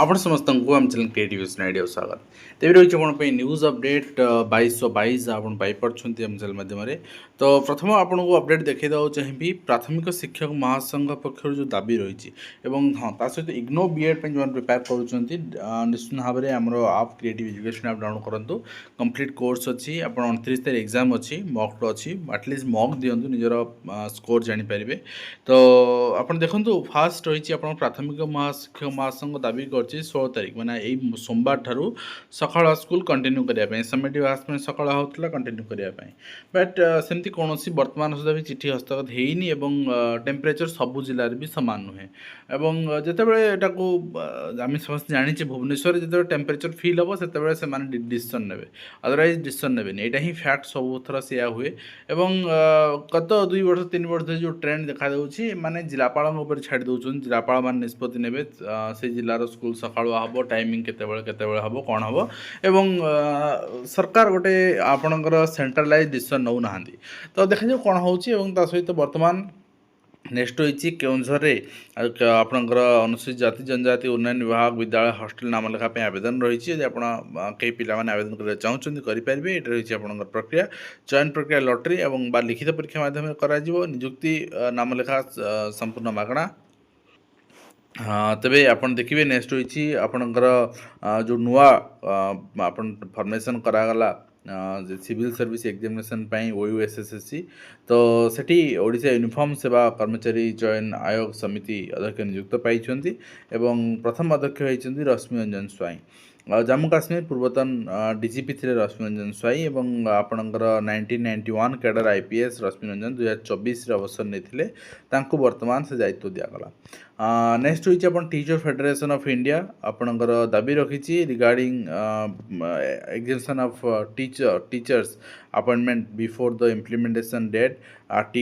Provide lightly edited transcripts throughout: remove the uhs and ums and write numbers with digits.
आपण समस्तଙ୍କୁ आम channel creative idea स्वागत तेज रही आप न्यूज अपडेट 2222 आपण पाइपरछंती आम चैनल माध्यम तो प्रथम आपन को अपडेट देखा चाहिए प्राथमिक शिक्षक महासंघ पक्षर जो दाबी रही हाँ ता सहित इग्नो बीएड जो प्रिपेयर कर निश्चित भाव में आम आप क्रिएटिव एजुकेशन आप डाउनलोड करूँ कंप्लीट कोर्स अच्छी आप 29 तारीख एग्जाम अच्छी मॉक अच्छी एटलिस्ट मॉक दिंतु निजर स्कोर जानीपर तो आप देखो फास्ट रही प्राथमिक महाशिक्षक महासंघ दाबी कर 16 तारीख मैंने यही सोमवार ठारू सकाळ स्कूल कंटिन्यू करने समेटिव आसमेंट सकाळ होता कंटिन्यू करने बट सेमती कौन वर्तमान सुधा भी चिठी हस्तगत होनी टेम्परेचर सबू जिले भी सामान नुहे एवं जितेबाला यहाँ आम समस्त जानी भुवनेश्वर जो टेम्परेचर फिल हम से डिसीजन ने अदरवाइज डिसीजन ने यहाँ ही फैक्ट सब थर से हुए एवं गत 2 वर्ष 3 वर्ष जो ट्रेंड देखा माने जिलापाल छाड़ दौरान जिलापाल मान निष्पत्ति ने से जिलार स्कूल सकाळुआ हम टाइमिंग केतबेले हम कौन हम एवं सरकार गोटे आपणकर सेंट्रलाइज डिसीजन नौ ना तो देखा कौन हो सहित वर्तमान नेक्स्ट होती केउझर आपणकर अनुसूचित जाति जनजाति उन्नयन विभाग विद्यालय हॉस्टल नाम लेखापी आवेदन रही आप कई पिला आवेदन करने चाहते करेंगे ये रही आप प्रक्रिया चयन प्रक्रिया लॉटरी एवं लिखित परीक्षा माध्यम निजुक्ति नाम लेखा संपूर्ण मागणा तेबे आपन देखिए नेक्स्ट होती आपणकर जो नुआ आपन फॉर्मेशन करागला सिविल सर्विस एग्जामिनेशन OUSSSC तो सेठी ओडिशा यूनिफॉर्म सेवा कर्मचारी चयन आयोग समिति अध्यक्ष नियुक्त पाई एवं प्रथम अध्यक्ष होती रश्मि रंजन स्वाई जम्मू काश्मीर पूर्वतन DGP थे रश्मि रंजन स्वाई एवं आपणकर 1991 कैडर IPS रश्मि रंजन 2024 अवसर नहीं वर्तमान से दायित्व दिगला नेक्स्ट होती अपन टीचर फेडरेशन ऑफ इंडिया आपणकर दाबी रखी regarding examination of teachers appointment before the implementation date RT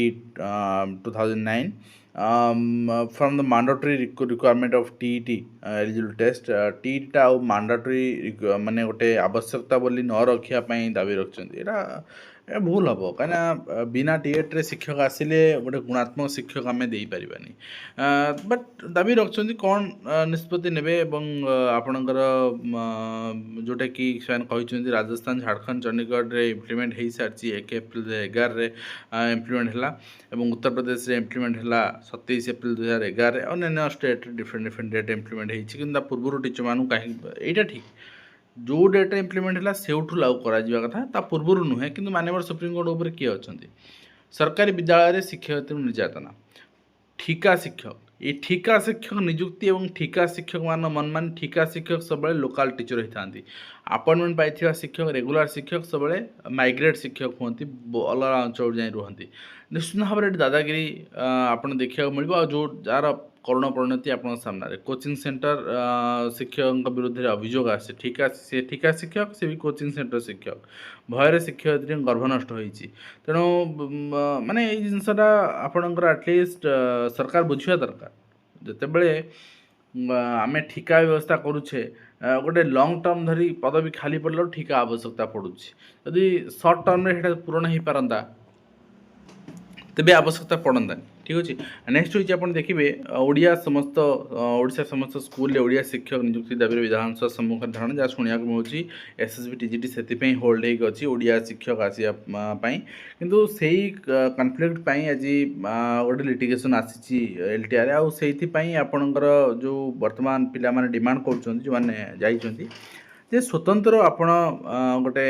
2009 from the mandatory requirement of TET eligible test TET टा mandatory माने गोटे आवश्यकता बोली न रखापी दाबी रखा भूल हम कहीं बिना TET रे शिक्षक आसिले गोटे गुणात्मक शिक्षक आम दे पारानी बट दाबी रखते कौन निष्पत्ति ने आपणकर जोटा कि कहते राजस्थान झारखंड चंडीगढ़ रे इम्प्लीमेंट हो सारी 1 एप्रिल 2011 इम्प्लीमेंट है उत्तर प्रदेश रे इम्प्लीमेंट है 27 एप्रिल 2011 अन्य स्टेट डिफरेंट डेट इम्प्लीमेंट होता पूर्व टीचर मानू कहीं यहाँ ठीक जो डेट इम्प्लीमेंट है से लागू करा पूर्व नुहे कि माननीय सुप्रीमकोर्ट उपर किए अच्छा सरकारी विद्यालय शिक्षक निर्यातना ठिका शिक्षक ये ठिका शिक्षक निजुक्ति और ठिका शिक्षक मान मन ठिका शिक्षक सब लोकाल टीचर होता अपॉइंटमेंट पाई शिक्षक रेगुलर शिक्षक सब माइग्रेट शिक्षक हमें अलग अंचल जाए रुहति निश्चित भाव में दादागिरी आपन देखा मिले जो जार करुण परिणति आप सामने कोचिंग सेंटर शिक्षक विरुद्ध अभियोग आसे ठिका शिक्षक से भी कोचिंग सेंटर शिक्षक भयर शिक्षयित्री गर्भ नष्ट होती तेणु माने ये जिनसा आपणकर एटलिस्ट सरकार बुझा दरकार जितेबले आम ठिका व्यवस्था करुचे गोटे लंग टर्म धरी पदवी खाली पड़े ठिका आवश्यकता पड़ुछि यदि सर्ट टर्म रे पूरण हो पारंता तेबे आवश्यकता पड़ता ठीक अच्छे नेक्स्ट होती आप देखिए ओडिया समस्त ओडिशा समस्त स्कूल ओडिया शिक्षक नियुक्ति दाबी विधानसभा सम्मुखीन धारणा जहाँ शुणा मिलूँ SSB TGT से होल्ड होगी ओडिया शिक्षक आसापी किंतु से कन्फ्लिक्ट आज गोटे लिटिगेशन आसी LTR आईपाई आपणकर जो वर्तमान पिला माने डिमांड कर जो मैंने जाइए जे स्वतंत्र आपण गोटे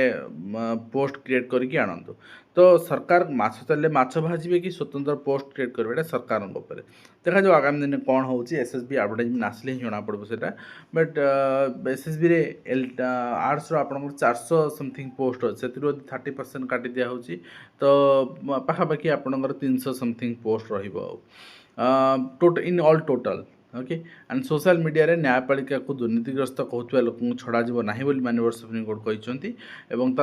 पोस्ट क्रिएट करके आणतु तो सरकार माछ चलले माछ भाजबे कि स्वतंत्र पोस्ट क्रिएट करबेटा सरकार ऊपर देखा जो आगामी दिन कौन हो SSB एडवर्टाइजमेंट आसले ही जना पड़ो सेटा बट SSB रे आर्ट्स रो आपन 400 समथिंग पोस्ट अच्छे से 30% काटी दिया होची तो पाखापाखि आपनकर 300 समथिंग पोस्ट रहिबो total in all total okay and social media रे न्यायपालिका को दुर्नीतिग्रस्त कहूया लोक छड़ा ना बोली माननीय सुप्रीमकोर्ट कहते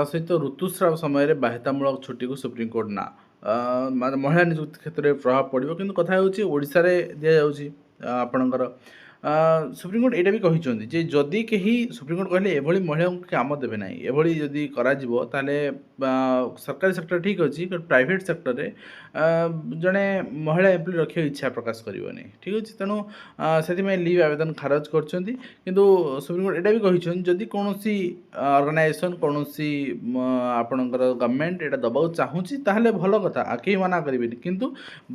सहित ऋतुस्राव समय बाध्यतामूलक छुट्टी को सुप्रीमकोर्ट ना महिला निजुक्ति क्षेत्र में प्रभाव पड़ो कि कथा होशारे दि जाऊँगी ଆପଣଙ୍କର ସୁପ୍ରିମକୋର୍ଟ ଏଇଟା ବି କହିଛନ୍ତି ଯେ ଯଦି କେହି ସୁପ୍ରିମକୋର୍ଟ କହିଲେ ଏଭଳି ମହିଳାଙ୍କୁ କାମ ଦେବେ ନାହିଁ, ଏଭଳି ଯଦି କରାଯିବ ତାହେଲେ ସରକାରୀ ସେକ୍ଟର ଠିକ୍ ଅଛି, ପ୍ରାଇଭେଟ୍ ସେକ୍ଟରରେ ଜଣେ ମହିଳା ଏମ୍ପ୍ଲୟ ରଖିବାକୁ ଇଚ୍ଛା ପ୍ରକାଶ କରିବନି। ଠିକ୍ ଅଛି, ତେଣୁ ସେଥିପାଇଁ ଲିଭ୍ ଆବେଦନ ଖାରଜ କରିଛନ୍ତି। କିନ୍ତୁ ସୁପ୍ରିମକୋର୍ଟ ଏଇଟା ବି କହିଛନ୍ତି ଯଦି କୌଣସି ଅର୍ଗାନାଇଜେସନ୍ କୌଣସି ଆପଣଙ୍କର ଗଭର୍ଣ୍ଣମେଣ୍ଟ ଏଇଟା ଦେବାକୁ ଚାହୁଁଛି ତାହେଲେ ଭଲ କଥା, କେହି ମନା କରିବେନି, କିନ୍ତୁ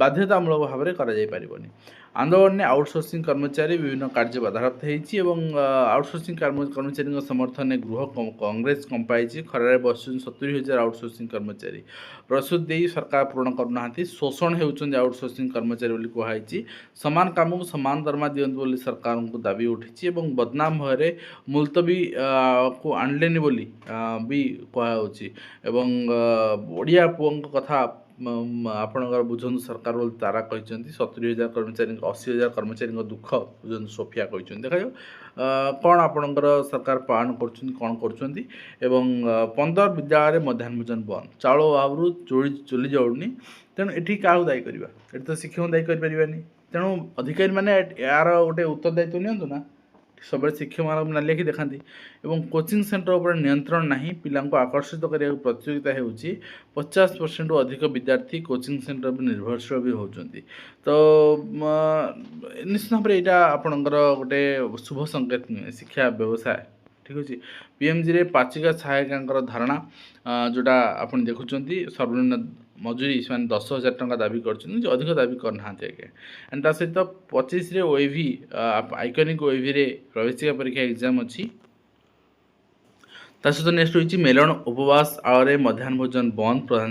ବାଧ୍ୟତାମୂଳକ ଭାବରେ କରାଯାଇପାରିବନି। ଆନ୍ଦୋଳନରେ ଆଉଟସୋର୍ସିଂ କର୍ମଚାରୀ ବିଭିନ୍ନ କାର୍ଯ୍ୟ ବାଧାପ୍ରାପ୍ତ ହୋଇଛି ଏବଂ ଆଉଟସୋର୍ସିଂ କର୍ମଚାରୀଙ୍କ ସମର୍ଥନରେ ଗୃହ କଂଗ୍ରେସ କମ୍ପାଇଛି। ଖରାରେ ବସୁଛନ୍ତି 70,000 ଆଉଟସୋର୍ସିଂ କର୍ମଚାରୀ। ରସୁଦ ଦେଇ ସରକାର ପୂରଣ କରୁନାହାନ୍ତି, ଶୋଷଣ ହେଉଛନ୍ତି ଆଉଟସୋର୍ସିଂ କର୍ମଚାରୀ ବୋଲି କୁହାଯାଇଛି। ସମାନ କାମକୁ ସମାନ ଦରମା ଦିଅନ୍ତୁ ବୋଲି ସରକାରଙ୍କୁ ଦାବି ଉଠିଛି ଏବଂ ବଦନାମ ଭୟରେ ମୁଲତବୀ କୁ ଆଣିଲେନି ବୋଲି ବି କୁହାଯାଉଛି। ଏବଂ ଓଡ଼ିଆ ପୁଅଙ୍କ କଥା ଆପଣଙ୍କର ବୁଝନ୍ତୁ ସରକାର ବୋଲି ତାରା କହିଛନ୍ତି। 70,000 କର୍ମଚାରୀଙ୍କ 80,000 କର୍ମଚାରୀଙ୍କ ଦୁଃଖ ବୁଝନ୍ତୁ ସୋଫିଆ କହିଛନ୍ତି। ଦେଖାଯାଉ କ'ଣ ଆପଣଙ୍କର ସରକାର ପାଳନ କରୁଛନ୍ତି, କ'ଣ କରୁଛନ୍ତି। ଏବଂ 15 ବିଦ୍ୟାଳୟରେ ମଧ୍ୟାହ୍ନ ଭୋଜନ ବନ୍ଦ, ଚାଉଳ ଅଭାବରୁ ଚୁଲି ଜଳୁନି। ତେଣୁ ଏଠି କାହାକୁ ଦାୟୀ କରିବା? ଏଠି ତ ଶିକ୍ଷକଙ୍କୁ ଦାୟୀ କରିପାରିବାନି। ତେଣୁ ଅଧିକାରୀମାନେ ଏହାର ଗୋଟେ ଉତ୍ତରଦାୟିତ୍ୱ ନିଅନ୍ତୁ ନା। ସବୁବେଳେ ଶିକ୍ଷକମାନଙ୍କୁ ନାଲି ଆଖି ଦେଖାନ୍ତି ଏବଂ କୋଚିଂ ସେଣ୍ଟର ଉପରେ ନିୟନ୍ତ୍ରଣ ନାହିଁ। ପିଲାଙ୍କୁ ଆକର୍ଷିତ କରିବାକୁ ପ୍ରତିଯୋଗିତା ହେଉଛି। 50%ରୁ ଅଧିକ ବିଦ୍ୟାର୍ଥୀ କୋଚିଂ ସେଣ୍ଟର ଉପରେ ନିର୍ଭରଶୀଳ ବି ହେଉଛନ୍ତି। ତ ନିଶ୍ଚିତ ଭାବରେ ଏଇଟା ଆପଣଙ୍କର ଗୋଟେ ଶୁଭ ସଂକେତ ନୁହେଁ ଶିକ୍ଷା ବ୍ୟବସାୟ। ଠିକ୍ ଅଛି, ପିଏମ୍ଜିରେ ପାଚିକା ସହାୟିକାଙ୍କର ଧାରଣା ଯେଉଁଟା ଆପଣ ଦେଖୁଛନ୍ତି ସର୍ବନିମ୍ନ ମଜୁରୀ ସେମାନେ 10,000 ଟଙ୍କା ଦାବି କରିଛନ୍ତି, ଅଧିକ ଦାବି କରିନାହାନ୍ତି ଆଜ୍ଞା। ଆଣ୍ଡ ତା ସହିତ 25ରେ ଓଏଭି ଆଇକନିକ୍ ଓଏଭିରେ ପ୍ରବେଶିକା ପରୀକ୍ଷା ଏକ୍ଜାମ୍ ଅଛି। ତା ସହିତ ନେକ୍ସଟ ରହିଛି ମେଲଣ ଉପବାସ ଆଳରେ ମଧ୍ୟାହ୍ନ ଭୋଜନ ବନ୍ଦ। ପ୍ରଧାନ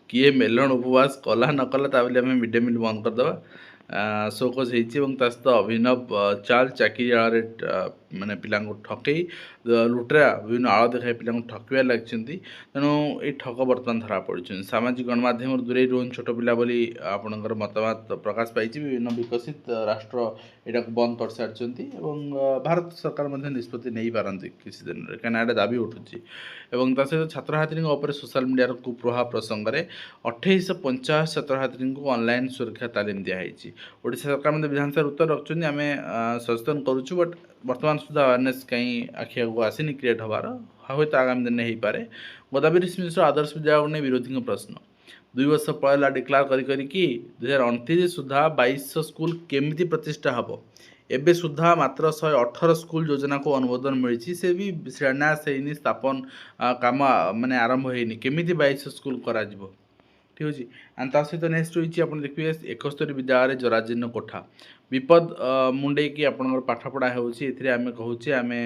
କିଏ ମେଲଣ ଉପବାସ କଲା ନ କଲା ତା ବୋଲି ଆମେ ମିଡ୍ ଡେ ମିଲ୍ ବନ୍ଦ କରିଦେବା, ଶୋକଜ ହେଇଛି। ଏବଂ ତା ସହିତ ଅଭିନବ ଚାଲ ଚାକିରି ଆଳରେ ମାନେ ପିଲାଙ୍କୁ ଠକେଇ ଲୁଟେରା ବିଭିନ୍ନ ଆଳ ଦେଖାଇ ପିଲାଙ୍କୁ ଠକିବାରେ ଲାଗିଛନ୍ତି। ତେଣୁ ଏଇ ଠକ ବର୍ତ୍ତମାନ ଧରା ପଡ଼ିଛନ୍ତି। ସାମାଜିକ ଗଣମାଧ୍ୟମରୁ ଦୂରେଇ ରୁହନ୍ତି ଛୋଟ ପିଲା ବୋଲି ଆପଣଙ୍କର ମତାମତ ପ୍ରକାଶ ପାଇଛି। ବିଭିନ୍ନ ବିକଶିତ ରାଷ୍ଟ୍ର ଏଇଟାକୁ ବନ୍ଦ କରିସାରିଛନ୍ତି ଏବଂ ଭାରତ ସରକାର ମଧ୍ୟ ନିଷ୍ପତ୍ତି ନେଇପାରନ୍ତି କିଛି ଦିନରେ, କାହିଁକିନା ଏଇଟା ଦାବି ଉଠୁଛି। ଏବଂ ତା ସହିତ ଛାତ୍ରଛାତ୍ରୀଙ୍କ ଉପରେ ସୋସିଆଲ ମିଡ଼ିଆର କୁପ୍ରଭାବ ପ୍ରସଙ୍ଗରେ 2850 ଛାତ୍ରଛାତ୍ରୀଙ୍କୁ ଅନଲାଇନ୍ ସୁରକ୍ଷା ତାଲିମ ଦିଆହେଇଛି। ଓଡ଼ିଶା ସରକାର ମଧ୍ୟ ବିଧାନସଭାରେ ଉତ୍ତର ରଖୁଛନ୍ତି ଆମେ ସଚେତନ କରୁଛୁ, ବଟ୍ ବର୍ତ୍ତମାନ ସୁଦ୍ଧା ଆୱାରନେସ୍ କାହିଁ ଆଖି ଆଗକୁ ଆସିନି କ୍ରିଏଟ୍ ହେବାର, ହୁଏତ ଆଗାମୀ ଦିନରେ ହେଇପାରେ। ଗୋଦାବରୀ ମିଶ୍ର ଆଦର୍ଶ ବିଦ୍ୟାଳୟକୁ ନେଇ ବିରୋଧୀଙ୍କ ପ୍ରଶ୍ନ। 2 ବର୍ଷ ପଳେଇଲା ଡିକ୍ଲାର କରିକି 2029 ସୁଦ୍ଧା 2200 ସ୍କୁଲ କେମିତି ପ୍ରତିଷ୍ଠା ହେବ? ଏବେ ସୁଦ୍ଧା ମାତ୍ର 118 ସ୍କୁଲ ଯୋଜନାକୁ ଅନୁମୋଦନ ମିଳିଛି, ସେ ବି ଶିଳାନ୍ୟାସ ହେଇନି, ସ୍ଥାପନ କାମ ମାନେ ଆରମ୍ଭ ହେଇନି। କେମିତି 2200 ସ୍କୁଲ କରାଯିବ? ଠିକ୍ ଅଛି। ଆଣ୍ଡ ତା ସହିତ ନେକ୍ସଟ ରହିଛି ଆପଣ ଦେଖିବେ 71 ବିଦ୍ୟାଳୟରେ ଜରାଜୀର୍ଣ୍ଣ କୋଠା। ବିପଦ ମୁଣ୍ଡେଇକି ଆପଣଙ୍କର ପାଠପଢ଼ା ହେଉଛି। ଏଥିରେ ଆମେ କହୁଛେ ଆମେ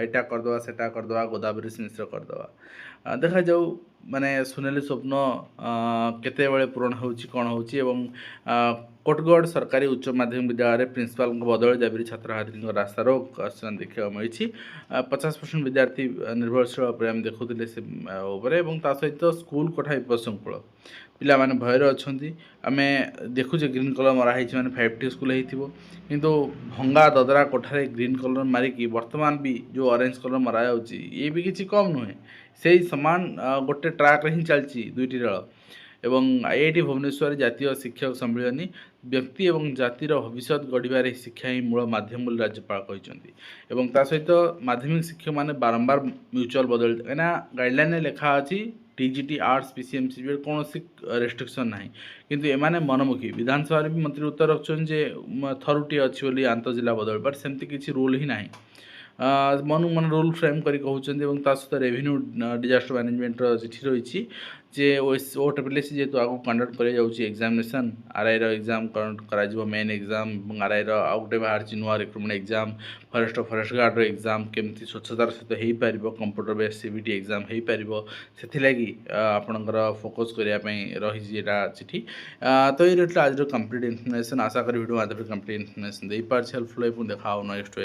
ଏଇଟା କରିଦେବା ସେଟା କରିଦେବା, ଗୋଦାବରୀ ମିଶ୍ର କରିଦେବା। ଦେଖାଯାଉ ମାନେ ସୁନେଲି ସ୍ୱପ୍ନ କେତେବେଳେ ପୂରଣ ହେଉଛି କ'ଣ ହେଉଛି। ଏବଂ କୋଟଗଡ଼ ସରକାରୀ ଉଚ୍ଚ ମାଧ୍ୟମିକ ବିଦ୍ୟାଳୟରେ ପ୍ରିନ୍ସିପାଲଙ୍କ ବଦଳ ଦାବିରେ ଛାତ୍ରଛାତ୍ରୀଙ୍କ ରାସ୍ତାରୋକ ସେମାନେ ଦେଖିବାକୁ ମିଳିଛି। 50% ବିଦ୍ୟାର୍ଥୀ ନିର୍ଭରଶୀଳ ଉପରେ ଆମେ ଦେଖୁଥିଲେ ସେ ଉପରେ। ଏବଂ ତା ସହିତ ସ୍କୁଲ କୋଠା ବିପଦସଂକୁଳ, ପିଲାମାନେ ଭୟରେ ଅଛନ୍ତି। ଆମେ ଦେଖୁଛେ ଗ୍ରୀନ୍ କଲର୍ ମରା ହେଇଛି ମାନେ 5T ସ୍କୁଲ ହେଇଥିବ, କିନ୍ତୁ ଭଙ୍ଗା ଦଦରା କୋଠାରେ ଗ୍ରୀନ୍ କଲର୍ ମାରିକି ବର୍ତ୍ତମାନ ବି ଯେଉଁ ଅରେଞ୍ଜ କଲର୍ ମରାଯାଉଛି ଇଏ ବି କିଛି କମ୍ ନୁହେଁ। ସେଇ ସମାନ ଗୋଟେ ଟ୍ରାକ୍ରେ ହିଁ ଚାଲିଛି ଦୁଇଟି ରେଳ। ଏବଂ IIT ଭୁବନେଶ୍ୱରରେ ଜାତୀୟ ଶିକ୍ଷକ ସମ୍ମିଳନୀ, ବ୍ୟକ୍ତି ଏବଂ ଜାତିର ଭବିଷ୍ୟତ ଗଢ଼ିବାରେ ଶିକ୍ଷା ହିଁ ମୂଳ ମାଧ୍ୟମ ବୋଲି ରାଜ୍ୟପାଳ କହିଛନ୍ତି। ଏବଂ ତା ସହିତ ମାଧ୍ୟମିକ ଶିକ୍ଷକମାନେ ବାରମ୍ବାର ମ୍ୟୁଚୁଆଲ୍ ବଦଳି, କାହିଁକିନା ଗାଇଡ଼ଲାଇନ୍ରେ ଲେଖା ଅଛି TGT ଆର୍ଟ୍ସ PCMC କୌଣସି ରେଷ୍ଟ୍ରିକ୍ସନ୍ ନାହିଁ, କିନ୍ତୁ ଏମାନେ ମନମୁଖୀ। ବିଧାନସଭାରେ ବି ମନ୍ତ୍ରୀ ଉତ୍ତର ରଖୁଛନ୍ତି ଯେ ଥରୁଟିଏ ଅଛି ବୋଲି ଆନ୍ତଃଜିଲ୍ଲା ବଦଳ, ବଟ୍ ସେମିତି କିଛି ରୁଲ୍ ହିଁ ନାହିଁ। ମନକୁ ମନ ରୁଲ୍ ଫ୍ରେମ୍ କରି କହୁଛନ୍ତି। ଏବଂ ତା ସହିତ ରେଭିନ୍ୟୁ ଡିଜାଷ୍ଟର ମ୍ୟାନେଜମେଣ୍ଟର ଚିଠି ରହିଛି ଯେ OAAS ଯେହେତୁ ଆଗକୁ କଣ୍ଡକ୍ଟ କରାଯାଉଛି ଏକ୍ଜାମିନେସନ୍, RIର ଏକ୍ଜାମ୍ କଣ୍ଡକ୍ଟ କରାଯିବ, ମେନ୍ ଏକ୍ଜାମ୍। ଏବଂ RIର ଆଉ ଗୋଟେ ବାହାରିଛି ନୂଆ ରିକ୍ରୁଟମେଣ୍ଟ ଏକ୍ଜାମ୍, ଫରେଷ୍ଟ ଗାର୍ଡ଼ର ଏକ୍ଜାମ୍ କେମିତି ସ୍ୱଚ୍ଛତାର ସହିତ ହେଇପାରିବ, କମ୍ପ୍ୟୁଟର ବେସ୍ CBT ଏକ୍ଜାମ୍ ହେଇପାରିବ, ସେଥିଲାଗି ଆପଣଙ୍କର ଫୋକସ୍ କରିବା ପାଇଁ ରହିଛି ଏଇଟା ଚିଠି। ତ ଏଇ ରହିଥିଲା ଆଜିର କମ୍ପ୍ଲିଟ୍ ଇନଫର୍ମେସନ୍। ଆଶା କରି ଭିଡ଼ିଓ ମାଧ୍ୟମରେ କମ୍ପ୍ଲିଟ୍ ଇନଫର୍ମେସନ୍ ଦେଇପାରିଛି, ହେଲ୍ପଫୁଲ୍। ଏବଂ ଦେଖା ହେବ ନେକ୍ସଟ